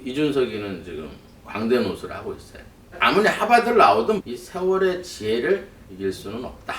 이준석이는 지금 광대 노수를 하고 있어요. 아무리 하바드를 나오든 이 세월의 지혜를 이길 수는 없다.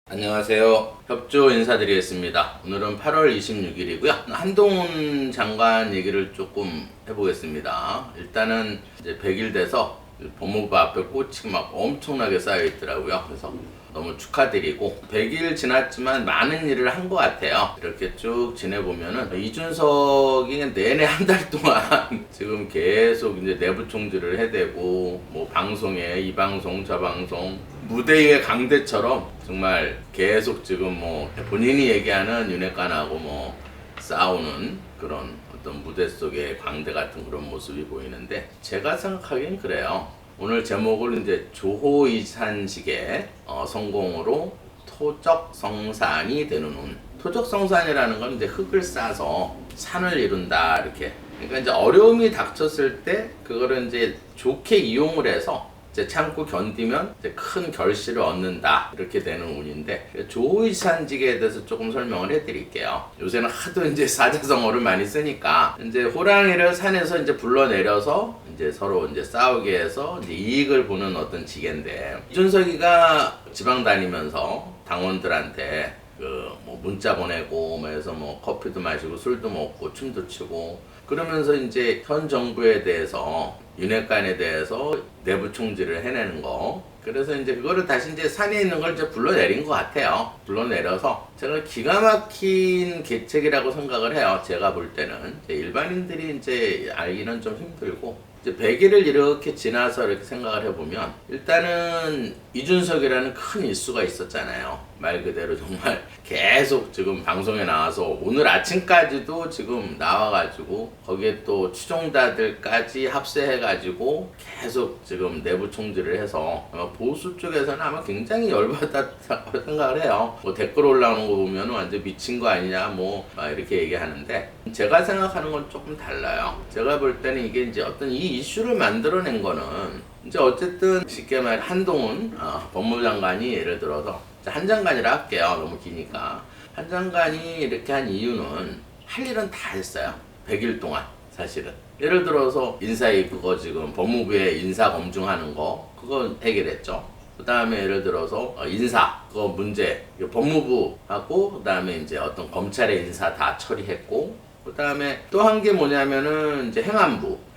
안녕하세요. 협조 인사드리겠습니다. 오늘은 8월 26일이고요. 한동훈 장관 얘기를 조금 해보겠습니다. 일단은 이제 100일 돼서 법무부 앞에 꽃이 막 엄청나게 쌓여 있더라고요. 그래서 너무 축하드리고 100일 지났지만 많은 일을 한 것 같아요. 이렇게 쭉 지내보면은 이준석이 내내 한 달 동안 지금 계속 이제 내부 총질을 해대고 뭐 방송에 이 방송 저 방송 무대 위의 강대처럼 정말 계속 지금 뭐 본인이 얘기하는 윤핵관하고 뭐 싸우는 그런 어떤 무대 속의 광대 같은 그런 모습이 보이는데 제가 생각하기엔 그래요. 오늘 제목을 이제 조호이산식의 성공으로 토적성산이 되는 운. 토적성산이라는 건 이제 흙을 싸서 산을 이룬다 이렇게. 그러니까 이제 어려움이 닥쳤을 때 그거를 이제 좋게 이용을 해서 이제 참고 견디면 이제 큰 결실을 얻는다 이렇게 되는 운인데 조호이산직에 대해서 조금 설명을 해드릴게요. 요새는 하도 이제 사자성어를 많이 쓰니까 이제 호랑이를 산에서 이제 불러내려서 이제 서로 이제 싸우게 해서 이제 이익을 보는 어떤 직인데 이준석이가 지방 다니면서 당원들한테 뭐 문자 보내고 뭐 해서 뭐 커피도 마시고 술도 먹고 춤도 추고 그러면서 이제 현 정부에 대해서 윤핵관에 대해서 내부 총질을 해내는 거. 그래서 이제 그거를 다시 이제 산에 있는 걸 이제 불러내린 것 같아요. 불러내려서 제가 기가 막힌 계책이라고 생각을 해요. 제가 볼 때는 이제 일반인들이 이제 알기는 좀 힘들고 이제 100일을 이렇게 지나서 이렇게 생각을 해보면 일단은 이준석이라는 큰 이슈가 있었잖아요. 말 그대로 정말 계속 지금 방송에 나와서 오늘 아침까지도 지금 나와가지고 거기에 또 추종자들까지 합세해가지고 계속 지금 내부 총질을 해서 아마 보수 쪽에서는 아마 굉장히 열받았다고 생각을 해요. 뭐 댓글 올라오는 거 보면 완전 미친 거 아니냐 뭐 이렇게 얘기하는데 제가 생각하는 건 조금 달라요. 제가 볼 때는 이게 이제 어떤 이 이슈를 만들어낸 거는 이제 어쨌든 쉽게 말해 한동훈 법무부 장관이 예를 들어서 한 장관이라 할게요. 너무 기니까. 한 장관이 이렇게 한 이유는 할 일은 다 했어요. 100일 동안 사실은. 예를 들어서 인사위 그거 지금 법무부에 인사 검증하는 거 그거 해결했죠. 그 다음에 예를 들어서 인사 그거 문제 법무부하고 그 다음에 이제 어떤 검찰의 인사 다 처리했고 그 다음에 또 한 게 뭐냐면은 이제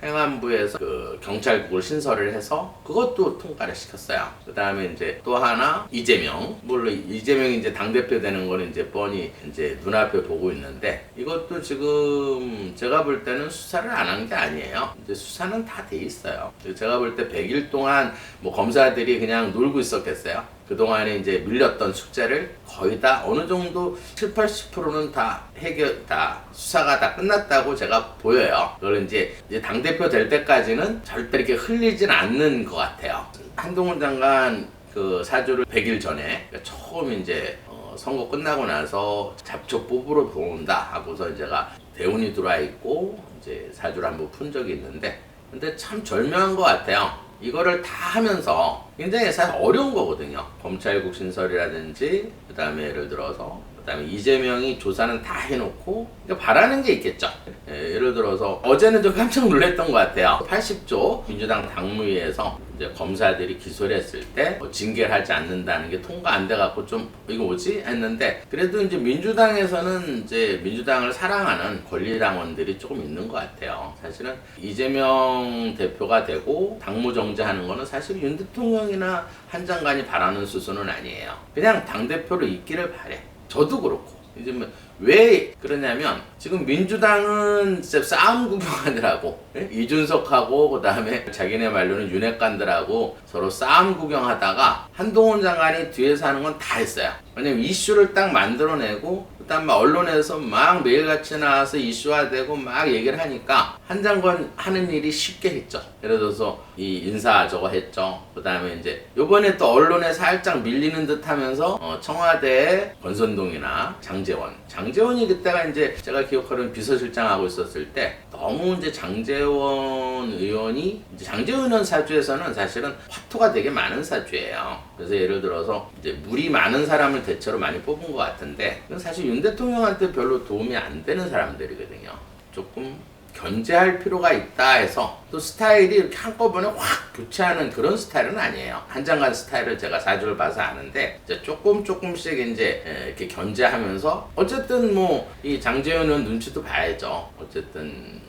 행안부에서 그 경찰국을 신설을 해서 그것도 통과를 시켰어요. 그 다음에 이제 또 하나 이재명 물론 이재명이 이제 당대표 되는 거는 이제 뻔히 이제 눈앞에 보고 있는데 이것도 지금 제가 볼 때는 수사를 안 한 게 아니에요. 이제 수사는 다 돼 있어요. 제가 볼 때 100일 동안 뭐 검사들이 그냥 놀고 있었겠어요. 그동안에 이제 밀렸던 숙제를 거의 다 어느 정도 70~80%는 다 수사가 다 끝났다고 제가 보여요. 그걸 이제 당대표 될 때까지는 절대 이렇게 흘리진 않는 것 같아요. 한동훈 장관 그 사주를 100일 전에 처음 이제 선거 끝나고 나서 잡초 뽑으러 들어온다 하고서 제가 대운이 들어와 있고 이제 사주를 한번 푼 적이 있는데 근데 참 절묘한 것 같아요. 이거를 다 하면서 굉장히 사실 어려운 거거든요. 검찰국 신설이라든지 그 다음에 예를 들어서 그 다음에 이재명이 조사는 다 해놓고 그러니까 바라는 게 있겠죠. 예를 들어서 어제는 좀 깜짝 놀랐던 것 같아요. 80조 민주당 당무위에서 이제 검사들이 기소를 했을 때 징계를 하지 않는다는 게 통과 안 돼갖고 좀 이거 뭐지 했는데 그래도 이제 민주당에서는 이제 민주당을 사랑하는 권리당원들이 조금 있는 것 같아요. 사실은 이재명 대표가 되고 당무정지하는 거는 사실 윤 대통령이나 한 장관이 바라는 수순은 아니에요. 그냥 당대표로 있기를 바래. 저도 그렇고. 이제 왜 그러냐면 지금 민주당은 진짜 싸움 구경하느라고 이준석하고 그 다음에 자기네 말로는 윤핵관들하고 서로 싸움 구경하다가 한동훈 장관이 뒤에서 하는 건 다 했어요. 왜냐면 이슈를 딱 만들어내고 그다음에 언론에서 막 매일같이 나와서 이슈화되고 막 얘기를 하니까 한 장관 하는 일이 쉽게 했죠. 예를 들어서 이 인사 저거 했죠. 그 다음에 이제 요번에 또 언론에 살짝 밀리는 듯 하면서 청와대 권선동이나 장제원이 그때가 이제 제가 기억하는 비서실장하고 있었을 때 너무 이제 장제원 의원이 이제 장제원 의원 사주에서는 사실은 화투가 되게 많은 사주예요. 그래서 예를 들어서 이제 물이 많은 사람을 대체로 많이 뽑은 것 같은데 사실 윤 대통령한테 별로 도움이 안 되는 사람들이거든요. 조금 견제할 필요가 있다 해서 또 스타일이 이렇게 한꺼번에 확 교체하는 그런 스타일은 아니에요. 한장관 스타일을 제가 사주를 봐서 아는데 이제 조금씩 이제 이렇게 견제하면서 어쨌든 뭐 이 장제원 의원 눈치도 봐야죠. 어쨌든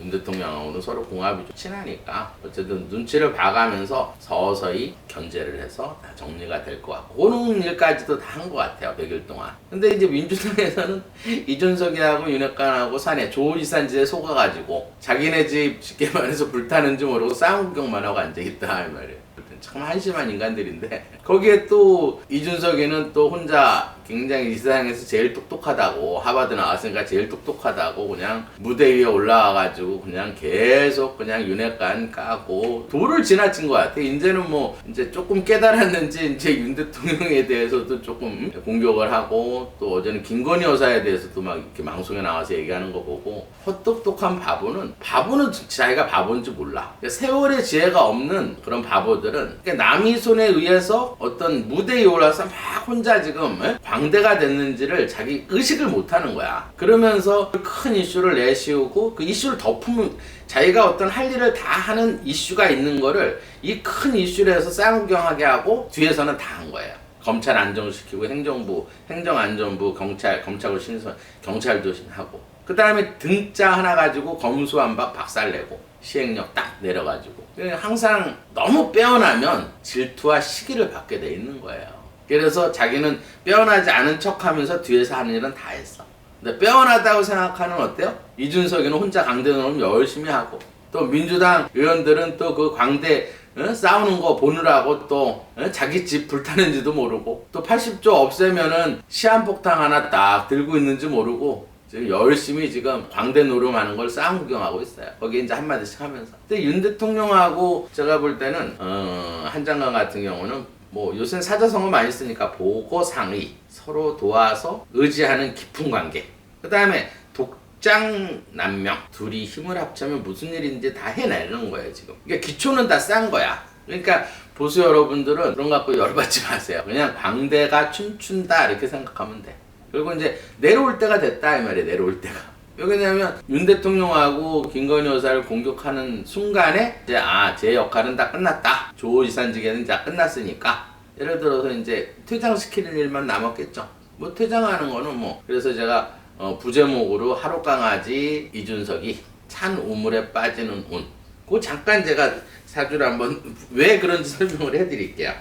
윤 대통령하고는 서로 궁합이 좀 친하니까 어쨌든 눈치를 봐가면서 서서히 견제를 해서 다 정리가 될 것 같고 그런 일까지도 다 한 것 같아요. 100일 동안. 근데 이제 민주당에서는 이준석이하고 윤핵관하고 산에 조지산지에 속아가지고 자기네 집 쉽게 말해서 불타는지 모르고 싸움 구경만 하고 앉아있다 이 말이에요. 참 한심한 인간들인데 거기에 또 이준석이는 또 혼자 굉장히 이 세상에서 제일 똑똑하다고 하버드 나왔으니까 제일 똑똑하다고 그냥 무대 위에 올라와가지고 그냥 계속 그냥 윤핵관 까고 도를 지나친 것 같아. 이제는 뭐 이제 조금 깨달았는지 이제 윤 대통령에 대해서도 조금 공격을 하고 또 어제는 김건희 여사에 대해서도 막 이렇게 방송에 나와서 얘기하는 거 보고 헛똑똑한 바보는 자기가 바보인지 몰라. 세월의 지혜가 없는 그런 바보들은 남의 손에 의해서 어떤 무대 위에 올라서 막 혼자 지금 광대가 됐는지를 자기 의식을 못하는 거야. 그러면서 큰 이슈를 내세우고 그 이슈를 덮으면 자기가 어떤 할 일을 다 하는 이슈가 있는 거를 이 큰 이슈를 해서 쌍구경하게 하고 뒤에서는 다 한 거예요. 검찰 안정시키고 행정안전부, 검찰도 경찰도 하고 그 다음에 등자 하나 가지고 검수완박 박살내고 시행령 딱 내려가지고 항상 너무 빼어나면 질투와 시기를 받게 돼 있는 거예요. 그래서 자기는 빼어나지 않은 척하면서 뒤에서 하는 일은 다 했어. 근데 빼어나다고 생각하는 어때요? 이준석이는 혼자 강대노름 열심히 하고 또 민주당 의원들은 또 그 광대 싸우는 거 보느라고 또 자기 집 불타는지도 모르고 또 80조 없애면은 시한폭탄 하나 딱 들고 있는지 모르고 지금 열심히 지금 광대 노름하는 걸 싸움 구경하고 있어요. 거기에 이제 한마디씩 하면서. 근데 윤 대통령하고 제가 볼 때는 한장관 같은 경우는 뭐 요새는 사자성어 많이 쓰니까 보고 상의 서로 도와서 의지하는 깊은 관계. 그 다음에 독장난명 둘이 힘을 합치면 무슨 일인지 다 해내는 거예요 지금. 그러니까 기초는 다 싼 거야. 그러니까 보수 여러분들은 그런 거 갖고 열받지 마세요. 그냥 광대가 춤춘다 이렇게 생각하면 돼. 그리고 이제 내려올 때가 됐다 이 말이에요. 내려올 때가. 왜냐면 윤 대통령하고 김건희 여사를 공격하는 순간에 이제 제 역할은 다 끝났다. 조지산지계는 다 끝났으니까 예를 들어서 이제 퇴장시키는 일만 남았겠죠. 뭐 퇴장하는 거는 뭐 그래서 제가 부제목으로 하룻강아지 이준석이 찬 우물에 빠지는 운. 그거 잠깐 제가 사주를 한번 왜 그런지 설명을 해드릴게요.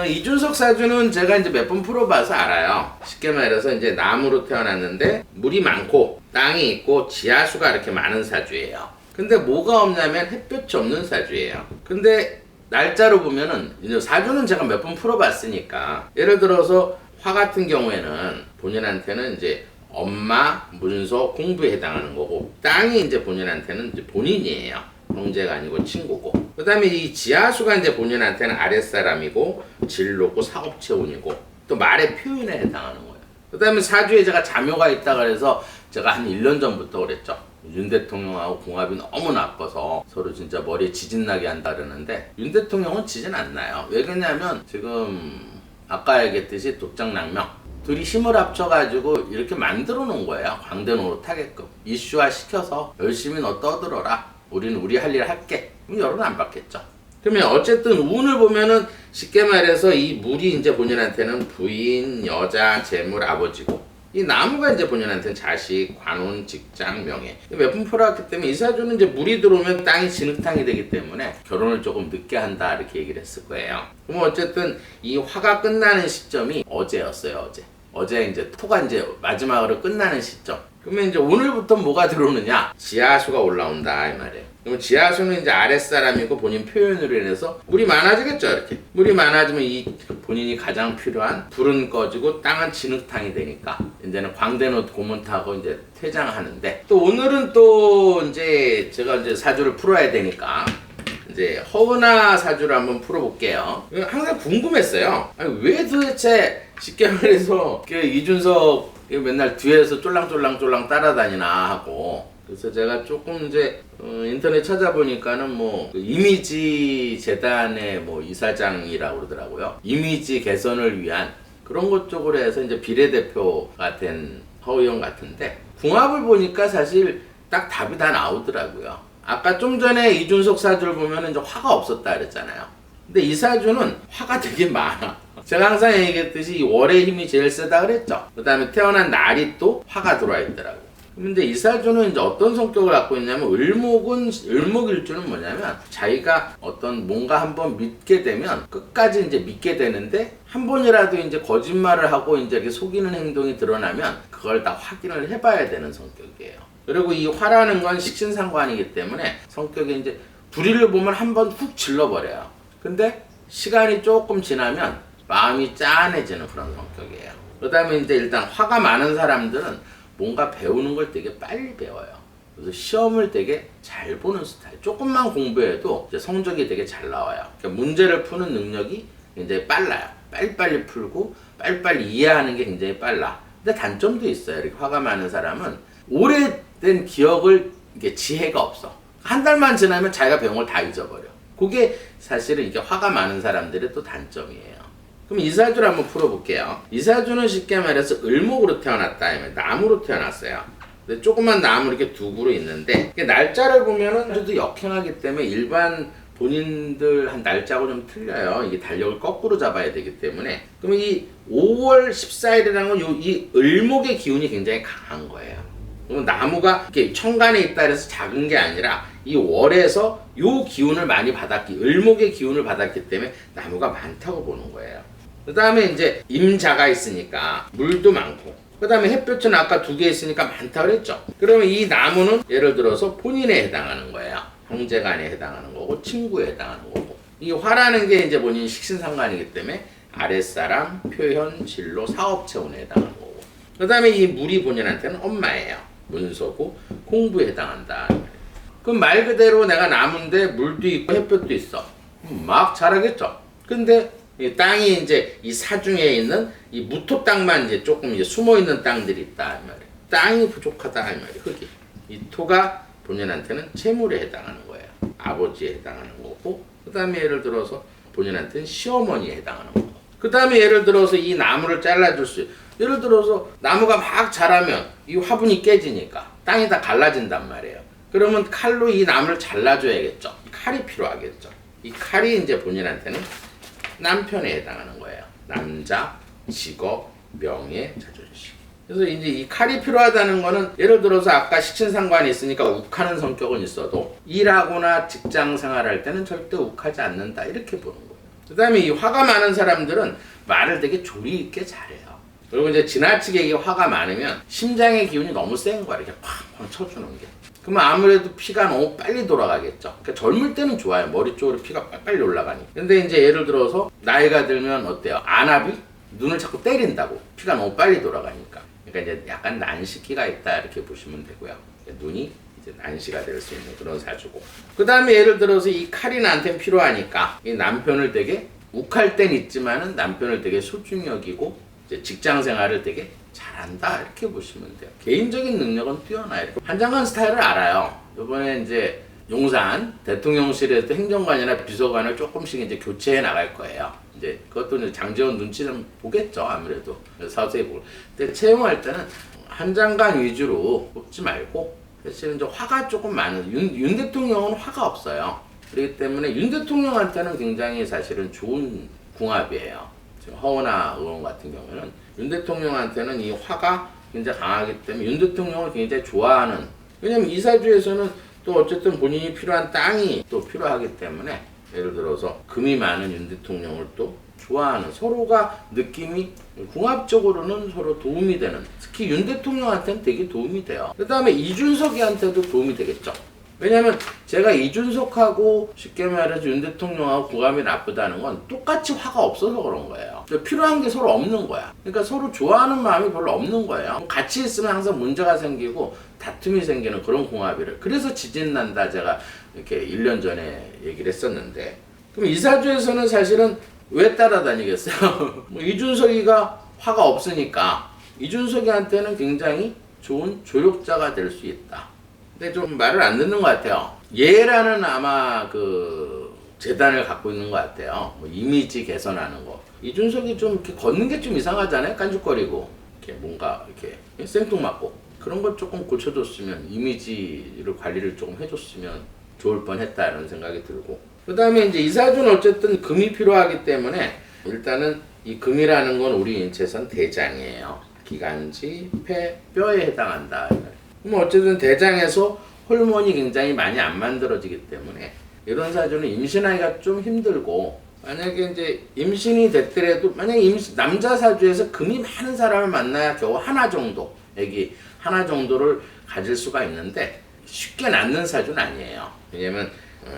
이준석 사주는 제가 이제 몇 번 풀어봐서 알아요. 쉽게 말해서 이제 나무로 태어났는데 물이 많고 땅이 있고 지하수가 이렇게 많은 사주예요. 근데 뭐가 없냐면 햇볕이 없는 사주예요. 근데 날짜로 보면은 이제 사주는 제가 몇 번 풀어봤으니까 예를 들어서 화 같은 경우에는 본인한테는 이제 엄마, 문서, 공부에 해당하는 거고 땅이 이제 본인한테는 이제 본인이에요. 형제가 아니고 친구고 그 다음에 이 지하수가 이제 본인한테는 아랫사람이고 진로고 사업체운이고 또 말의 표현에 해당하는 거예요. 그 다음에 사주에 제가 자묘가 있다 그래서 제가 한 1년 전부터 그랬죠. 윤 대통령하고 궁합이 너무 나빠서 서로 진짜 머리에 지진 나게 한다 그러는데 윤 대통령은 지진 안 나요. 왜 그러냐면 지금 아까 얘기했듯이 독장난명 둘이 힘을 합쳐가지고 이렇게 만들어 놓은 거예요. 광대 노릇하게끔 이슈화 시켜서 열심히 너 떠들어라. 우리는 우리 할 일 할게. 그럼 여론은 안 받겠죠. 그러면 어쨌든 운을 보면은 쉽게 말해서 이 물이 이제 본인한테는 부인, 여자, 재물, 아버지고 이 나무가 이제 본인한테는 자식, 관운, 직장, 명예 몇 번 풀어왔기 때문에 이 사주는 이제 물이 들어오면 땅이 진흙탕이 되기 때문에 결혼을 조금 늦게 한다 이렇게 얘기를 했을 거예요. 그럼 어쨌든 이 화가 끝나는 시점이 어제였어요. 어제 이제 토가 이제 마지막으로 끝나는 시점. 그러면 이제 오늘부터 뭐가 들어오느냐? 지하수가 올라온다 이 말이에요. 그러면 지하수는 이제 아랫사람이고 본인 표현으로 인해서 물이 많아지겠죠. 이렇게 물이 많아지면 이 본인이 가장 필요한 불은 꺼지고 땅은 진흙탕이 되니까 이제는 광대노 고문 타고 이제 퇴장하는데 또 오늘은 또 이제 제가 이제 사주를 풀어야 되니까 이제 허은하 사주를 한번 풀어볼게요. 항상 궁금했어요. 아니, 왜 도대체 쉽게 말해서 이준석 맨날 뒤에서 쫄랑쫄랑 따라다니나 하고. 그래서 제가 조금 이제 인터넷 찾아보니까는 뭐 이미지 재단의 뭐 이사장이라고 그러더라고요. 이미지 개선을 위한 그런 것 쪽으로 해서 이제 비례대표가 된 허의원 같은데, 궁합을 보니까 사실 딱 답이 다 나오더라고요. 아까 좀 전에 이준석 사주를 보면 이제 화가 없었다 그랬잖아요. 근데 이 사주는 화가 되게 많아. 제가 항상 얘기했듯이 이 월의 힘이 제일 세다 그랬죠. 그 다음에 태어난 날이 또 화가 들어와 있더라고. 근데 이 사주는 이제 어떤 성격을 갖고 있냐면, 을목일주는 뭐냐면, 자기가 어떤 뭔가 한번 믿게 되면 끝까지 이제 믿게 되는데, 한 번이라도 이제 거짓말을 하고 이제 이렇게 속이는 행동이 드러나면 그걸 다 확인을 해봐야 되는 성격이에요. 그리고 이 화라는 건 식신상관이기 때문에 성격이 이제 불의를 보면 한번 훅 질러버려요. 근데 시간이 조금 지나면 마음이 짠해지는 그런 성격이에요. 그 다음에 이제 일단 화가 많은 사람들은 뭔가 배우는 걸 되게 빨리 배워요. 그래서 시험을 되게 잘 보는 스타일. 조금만 공부해도 이제 성적이 되게 잘 나와요. 그러니까 문제를 푸는 능력이 굉장히 빨라요. 빨리빨리 풀고 빨리빨리 이해하는 게 굉장히 빨라. 근데 단점도 있어요. 이렇게 화가 많은 사람은 오래된 기억을, 이게 지혜가 없어. 한 달만 지나면 자기가 배운 걸 다 잊어버려. 그게 사실은 이게 화가 많은 사람들의 또 단점이에요. 그럼 이 사주를 한번 풀어볼게요. 이 사주는 쉽게 말해서 을목으로 태어났다. 나무로 태어났어요. 근데 조그만 나무 이렇게 두 그루 있는데, 날짜를 보면은 아주 역행하기 때문에 일반 본인들 한 날짜하고 좀 틀려요. 이게 달력을 거꾸로 잡아야 되기 때문에. 그러면 이 5월 14일이라는 건 이 을목의 기운이 굉장히 강한 거예요. 그럼 나무가 이렇게 천간에 있다 해서 작은 게 아니라 이 월에서 요 기운을 많이 을목의 기운을 받았기 때문에 나무가 많다고 보는 거예요. 그 다음에 이제 임자가 있으니까 물도 많고, 그 다음에 햇볕은 아까 2개 있으니까 많다 그랬죠. 그러면 이 나무는 예를 들어서 본인에 해당하는 거예요. 형제간에 해당하는 거고, 친구에 해당하는 거고. 이 화라는 게 이제 본인 식신상관이기 때문에 아랫사람, 표현, 진로, 사업체원에 해당하는 거고. 그 다음에 이 물이 본인한테는 엄마예요. 문서고 공부에 해당한다. 그럼 말 그대로 내가 나무인데 물도 있고 햇볕도 있어. 막 자라겠죠. 근데 이 땅이 이제 이 사중에 있는 이 무토 땅만 이제 조금 이제 숨어 있는 땅들이 있다 이 말이에요. 땅이 부족하다 이 말이에요. 흙이. 이 토가 본인한테는 재물에 해당하는 거예요. 아버지에 해당하는 거고, 그 다음에 예를 들어서 본인한테는 시어머니에 해당하는 거고, 그 다음에 예를 들어서 이 나무를 잘라줄 수 있어요. 예를 들어서 나무가 막 자라면 이 화분이 깨지니까 땅이 다 갈라진단 말이에요. 그러면 칼로 이 나무를 잘라줘야겠죠. 칼이 필요하겠죠. 이 칼이 이제 본인한테는 남편에 해당하는 거예요. 남자, 직업, 명예, 자존심. 그래서 이제 이 칼이 필요하다는 거는, 예를 들어서 아까 식신상관이 있으니까 욱하는 성격은 있어도 일하거나 직장 생활할 때는 절대 욱하지 않는다, 이렇게 보는 거예요. 그 다음에 이 화가 많은 사람들은 말을 되게 조리 있게 잘해요. 그리고 이제 지나치게 이게 화가 많으면 심장의 기운이 너무 센 거야. 이렇게 팡팡 쳐주는 게. 그러면 아무래도 피가 너무 빨리 돌아가겠죠. 그러니까 젊을 때는 좋아요. 머리 쪽으로 피가 빨리 올라가니. 근데 이제 예를 들어서 나이가 들면 어때요? 안압이 눈을 자꾸 때린다고. 피가 너무 빨리 돌아가니까. 그러니까 이제 약간 난시기가 있다, 이렇게 보시면 되고요. 눈이 이제 난시가 될 수 있는 그런 사주고. 그 다음에 예를 들어서 이 칼이 나한테는 필요하니까 이 남편을 되게 욱할 땐 있지만은 남편을 되게 소중히 여기고 이제 직장 생활을 되게 잘한다, 이렇게 보시면 돼요. 개인적인 능력은 뛰어나요. 한장관 스타일을 알아요. 이번에 이제 용산 대통령실에서 행정관이나 비서관을 조금씩 이제 교체해 나갈 거예요. 이제 그것도 이제 장제원 눈치 좀 보겠죠, 아무래도. 서서히 보고. 근데 채용할 때는 한장관 위주로 뽑지 말고, 사실은 이제 화가 조금 많은, 윤 대통령은 화가 없어요. 그렇기 때문에 윤 대통령한테는 굉장히 사실은 좋은 궁합이에요. 지금 허은하 의원 같은 경우는 윤 대통령한테는 이 화가 굉장히 강하기 때문에 윤 대통령을 굉장히 좋아하는, 왜냐면 이 사주에서는 또 어쨌든 본인이 필요한 땅이 또 필요하기 때문에, 예를 들어서 금이 많은 윤 대통령을 또 좋아하는, 서로가 느낌이 궁합적으로는 서로 도움이 되는, 특히 윤 대통령한테는 되게 도움이 돼요. 그 다음에 이준석이한테도 도움이 되겠죠. 왜냐면 제가 이준석하고 쉽게 말해서 윤 대통령하고 궁합이 나쁘다는 건 똑같이 화가 없어서 그런 거예요. 필요한 게 서로 없는 거야. 그러니까 서로 좋아하는 마음이 별로 없는 거예요. 같이 있으면 항상 문제가 생기고 다툼이 생기는 그런 궁합이를. 그래서 지진 난다 제가 이렇게 1년 전에 얘기를 했었는데, 그럼 이사주에서는 사실은 왜 따라다니겠어요? 뭐 이준석이가 화가 없으니까 이준석이한테는 굉장히 좋은 조력자가 될 수 있다. 근데 좀 말을 안 듣는 것 같아요. 예라는 아마 그 재단을 갖고 있는 것 같아요. 뭐 이미지 개선하는 거. 이준석이 좀 이렇게 걷는 게 좀 이상하잖아요. 깐죽거리고 이렇게 뭔가 이렇게 생뚱맞고 그런 것 조금 고쳐줬으면, 이미지를 관리를 조금 해줬으면 좋을 뻔했다 이런 생각이 들고. 그 다음에 이제 이사주는 어쨌든 금이 필요하기 때문에 일단은 이 금이라는 건 우리 인체선 대장이에요. 기관지, 폐, 뼈에 해당한다. 그럼 어쨌든 대장에서 호르몬이 굉장히 많이 안 만들어지기 때문에 이런 사주는 임신하기가 좀 힘들고, 만약에 이제 임신이 됐더라도 만약에 남자 사주에서 금이 많은 사람을 만나야 겨우 하나 정도, 애기 하나 정도를 가질 수가 있는데 쉽게 낳는 사주는 아니에요. 왜냐면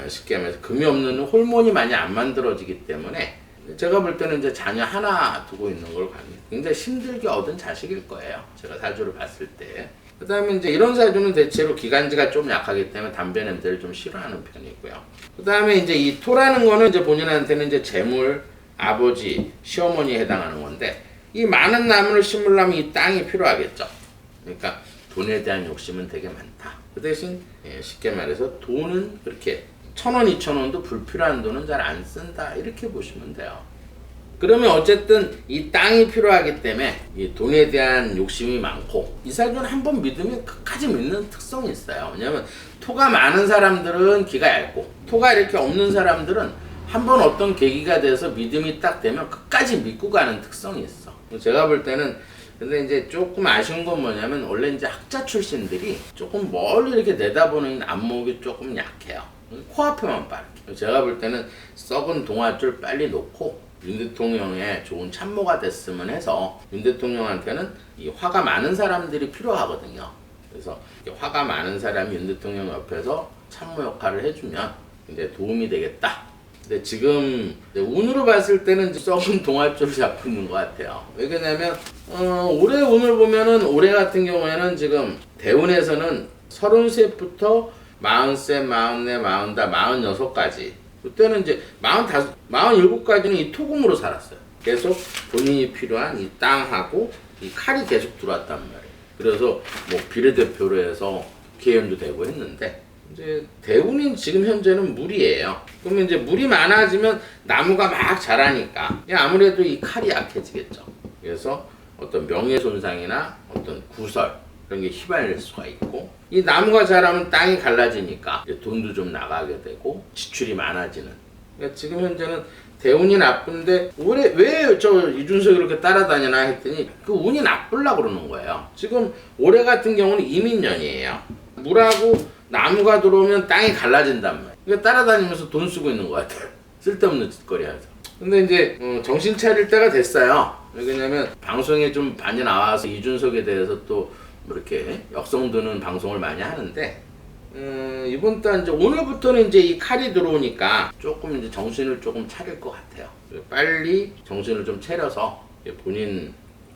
쉽게 말해서 금이 없는 호르몬이 많이 안 만들어지기 때문에 제가 볼 때는 이제 자녀 하나 두고 있는 걸 굉장히 힘들게 얻은 자식일 거예요. 제가 사주를 봤을 때. 그 다음에 이제 이런 사주는 대체로 기관지가 좀 약하기 때문에 담배 냄새를 좀 싫어하는 편이고요. 그 다음에 이제 이 토라는 거는 이제 본인한테는 이제 재물, 아버지, 시어머니에 해당하는 건데, 이 많은 나무를 심으려면 이 땅이 필요하겠죠. 그러니까 돈에 대한 욕심은 되게 많다. 그 대신 쉽게 말해서 돈은 그렇게 1,000원, 2,000원도 불필요한 돈은 잘 안 쓴다. 이렇게 보시면 돼요. 그러면 어쨌든 이 땅이 필요하기 때문에 이 돈에 대한 욕심이 많고, 이 사주는 한번 믿으면 끝까지 믿는 특성이 있어요. 왜냐면 토가 많은 사람들은 기가 얇고, 토가 이렇게 없는 사람들은 한번 어떤 계기가 돼서 믿음이 딱 되면 끝까지 믿고 가는 특성이 있어. 제가 볼 때는 근데 이제 조금 아쉬운 건 뭐냐면, 원래 이제 학자 출신들이 조금 멀리 이렇게 내다보는 안목이 조금 약해요. 코앞에만 빠르게. 제가 볼 때는 썩은 동아줄 빨리 놓고 윤 대통령의 좋은 참모가 됐으면 해서, 윤 대통령한테는 이 화가 많은 사람들이 필요하거든요. 그래서 화가 많은 사람이 윤 대통령 옆에서 참모 역할을 해주면 이제 도움이 되겠다. 근데 지금 운으로 봤을 때는 썩은 동아줄을 잡고 있는 것 같아요. 왜 그러냐면 올해 운을 보면은, 올해 같은 경우에는 지금 대운에서는 33부터 43, 44, 45, 46까지, 그때는 이제 45, 47까지는 이 토금으로 살았어요. 계속 본인이 필요한 이 땅하고 이 칼이 계속 들어왔단 말이에요. 그래서 뭐 비례대표로 해서 국회의원도 되고 했는데, 이제 대운이 지금 현재는 물이에요. 그러면 이제 물이 많아지면 나무가 막 자라니까 아무래도 이 칼이 약해지겠죠. 그래서 어떤 명예손상이나 어떤 구설 그런 게 휘발릴 수가 있고, 이 나무가 자라면 땅이 갈라지니까 이제 돈도 좀 나가게 되고 지출이 많아지는. 그러니까 지금 현재는 대운이 나쁜데 왜 저 이준석이 이렇게 따라다니나 했더니 그 운이 나쁘려고 그러는 거예요. 지금 올해 같은 경우는 이민년이에요. 물하고 나무가 들어오면 땅이 갈라진단 말이에요. 그러니까 따라다니면서 돈 쓰고 있는 것 같아요. 쓸데없는 짓거리 하면서. 근데 이제 정신 차릴 때가 됐어요. 왜냐면 방송에 좀 많이 나와서 이준석에 대해서 또 이렇게 역성드는 방송을 많이 하는데, 이번 달 이제 오늘부터는 이제 이 칼이 들어오니까 조금 이제 정신을 조금 차릴 것 같아요. 빨리 정신을 좀 차려서 본인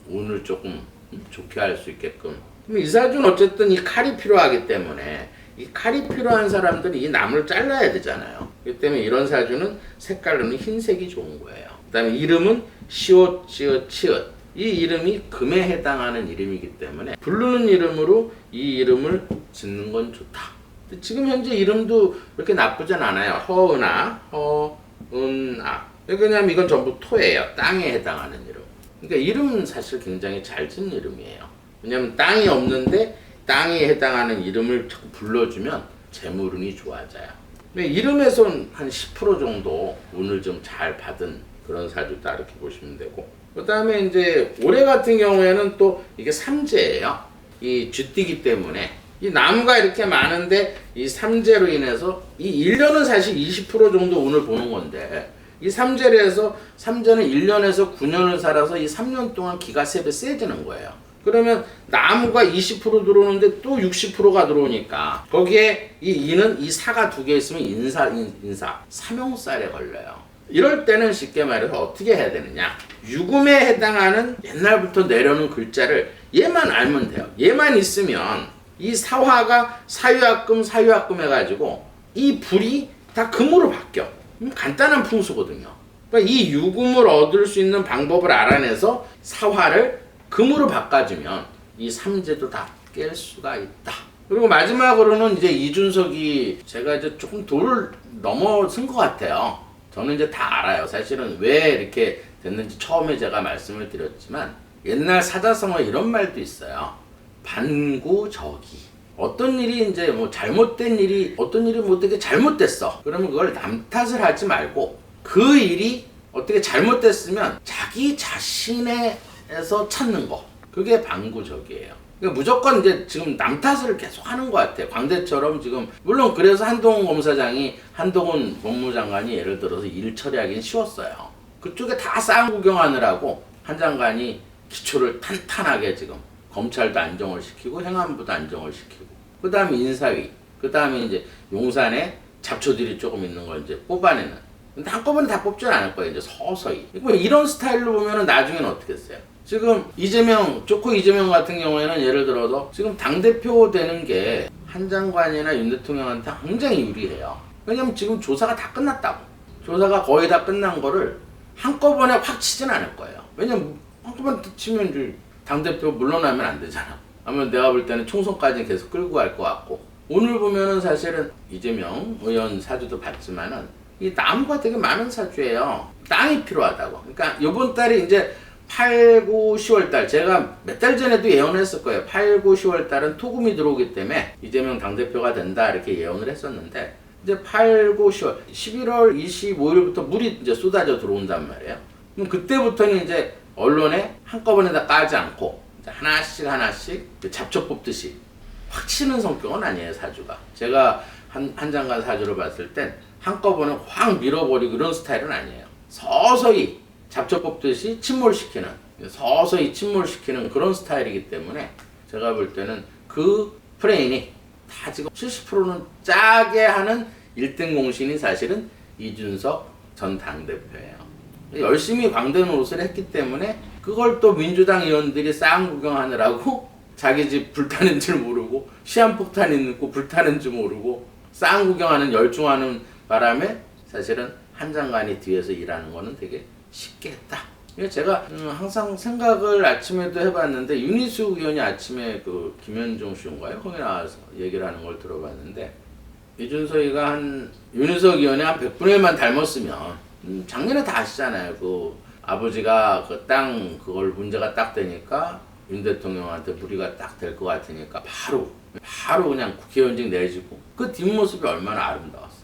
운을 조금 좋게 할 수 있게끔. 이 사주는 어쨌든 이 칼이 필요하기 때문에, 이 칼이 필요한 사람들은 이 나무를 잘라야 되잖아요. 그렇기 때문에 이런 사주는 색깔로는 흰색이 좋은 거예요. 그 다음에 이름은 시옷, 찌읒, 치읒. 이 이름이 금에 해당하는 이름이기 때문에 부르는 이름으로 이 이름을 짓는 건 좋다. 근데 지금 현재 이름도 그렇게 나쁘진 않아요. 허은아, 허은아. 왜냐면 이건 전부 토예요. 땅에 해당하는 이름. 그러니까 이름은 사실 굉장히 잘 짓는 이름이에요. 왜냐면 땅이 없는데 땅에 해당하는 이름을 자꾸 불러주면 재물운이 좋아져요. 근데 이름에선 한 10% 정도 운을 좀 잘 받은 그런 사주다 이렇게 보시면 되고, 그 다음에 이제 올해 같은 경우에는 또 이게 삼재예요. 이 쥐띠기 때문에 이 나무가 이렇게 많은데 이 삼재로 인해서 이 1년은 사실 20% 정도 운을 보는 건데, 이 삼재를 해서 삼재는 1년에서 9년을 살아서 이 3년 동안 기가 3배 세지는 거예요. 그러면 나무가 20% 들어오는데 또 60%가 들어오니까 거기에 이 2는 이 4가 두 개 있으면 인사 삼형살에 걸려요. 이럴 때는 쉽게 말해서 어떻게 해야 되느냐, 유금에 해당하는 옛날부터 내려오는 글자를 얘만 알면 돼요. 얘만 있으면 이 사화가 사유합금 해가지고 이 불이 다 금으로 바뀌어. 간단한 풍수거든요. 그러니까 이 유금을 얻을 수 있는 방법을 알아내서 사화를 금으로 바꿔주면 이 삼재도 다 깰 수가 있다. 그리고 마지막으로는 이제 이준석이 제가 이제 조금 도를 넘어선 것 같아요. 저는 이제 다 알아요. 사실은 왜 이렇게 됐는지 처음에 제가 말씀을 드렸지만 옛날 사자성어에 이런 말도 있어요. 반구적이. 어떤 일이 이제 뭐 잘못된 일이, 어떤 일이 뭐 되게 잘못됐어. 그러면 그걸 남 탓을 하지 말고 그 일이 어떻게 잘못됐으면 자기 자신에서 찾는 거. 그게 반구적이에요. 그러니까 무조건 이제 지금 남 탓을 계속 하는 것 같아요. 광대처럼 지금, 물론 그래서 한동훈 검사장이, 한동훈 법무장관이 예를 들어서 일 처리하기는 쉬웠어요. 그쪽에 다 싸움 구경하느라고 한 장관이 기초를 탄탄하게 지금 검찰도 안정을 시키고 행안부도 안정을 시키고, 그 다음에 인사위, 그 다음에 이제 용산에 잡초들이 조금 있는 걸 이제 뽑아내는. 근데 한꺼번에 다 뽑지는 않을 거예요. 이제 서서히. 이런 스타일로 보면은 나중에는 어떻게 했어요? 지금 이재명, 조코 이재명 같은 경우에는 예를 들어서 지금 당대표 되는 게 한 장관이나 윤 대통령한테 굉장히 유리해요. 왜냐면 지금 조사가 다 끝났다고. 조사가 거의 다 끝난 거를 한꺼번에 확 치진 않을 거예요. 왜냐면 한꺼번에 치면 이제 당대표 물러나면 안 되잖아. 아무튼 내가 볼 때는 총선까지 계속 끌고 갈 것 같고, 오늘 보면은 사실은 이재명 의원 사주도 봤지만은 이 나무가 되게 많은 사주예요. 땅이 필요하다고. 그러니까 이번 달에 이제 8, 9, 10월 달, 제가 몇 달 전에도 예언을 했을 거예요. 8, 9, 10월 달은 토금이 들어오기 때문에 이재명 당대표가 된다 이렇게 예언을 했었는데, 이제 8, 9, 10월, 11월 25일부터 물이 이제 쏟아져 들어온단 말이에요. 그럼 그때부터는 이제 언론에 한꺼번에 다 까지 않고 이제 하나씩 잡초 뽑듯이 확 치는 성격은 아니에요, 사주가. 제가 한 장관 사주를 봤을 땐 한꺼번에 확 밀어버리고 이런 스타일은 아니에요. 서서히 잡초 뽑듯이 침몰시키는, 서서히 침몰시키는 그런 스타일이기 때문에 제가 볼 때는 그 프레임이 다 지금 70%는 짜게 하는 1등 공신이 사실은 이준석 전 당대표예요. 열심히 광대는 옷을 했기 때문에 그걸 또 민주당 의원들이 쌍 구경하느라고 자기 집 불타는 줄 모르고, 시한폭탄 있고 불타는 줄 모르고 쌍 구경하는, 열중하는 바람에 사실은 한 장관이 뒤에서 일하는 거는 되게 쉽게 했다. 제가 항상 생각을 아침에도 해봤는데, 윤희숙 의원이 아침에 그 김현종 씨인가요? 거기 나와서 얘기를 하는 걸 들어봤는데, 이준석이가 윤희숙 의원이 한 100분의 1만 닮았으면, 작년에 다 아시잖아요. 그 아버지가 그 땅 그걸 문제가 딱 되니까 윤 대통령한테 무리가 딱 될 것 같으니까 바로 그냥 국회의원직 내주고, 그 뒷모습이 얼마나 아름다웠어.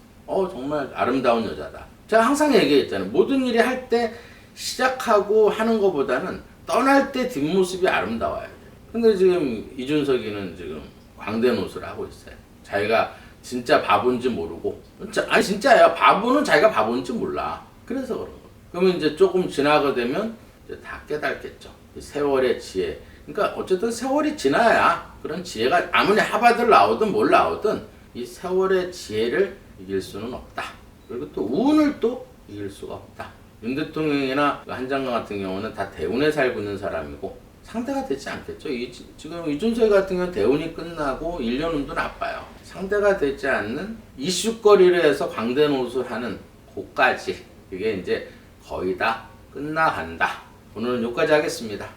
정말 아름다운 여자다. 제가 항상 얘기했잖아요. 모든 일이 할 때 시작하고 하는 것보다는 떠날 때 뒷모습이 아름다워야 돼. 근데 지금 이준석이는 지금 광대는 옷을 하고 있어요. 자기가 진짜 바본지 모르고, 아니 진짜야, 바보는 자기가 바본지 몰라. 그래서 그런 거. 그러면 이제 조금 지나게 되면 이제 다 깨닫겠죠. 세월의 지혜. 그러니까 어쨌든 세월이 지나야 그런 지혜가, 아무리 하바드를 나오든 뭘 나오든 이 세월의 지혜를 이길 수는 없다. 그리고 또 운을 또 이길 수가 없다. 윤 대통령이나 한 장관 같은 경우는 다 대운에 살고 있는 사람이고 상대가 되지 않겠죠. 지금 이준석 같은 경우는 대운이 끝나고 1년 운도 나빠요. 상대가 되지 않는 이슈거리를 해서 광대노릇을 하는 곳까지, 그게 이제 거의 다 끝나간다. 오늘은 여기까지 하겠습니다.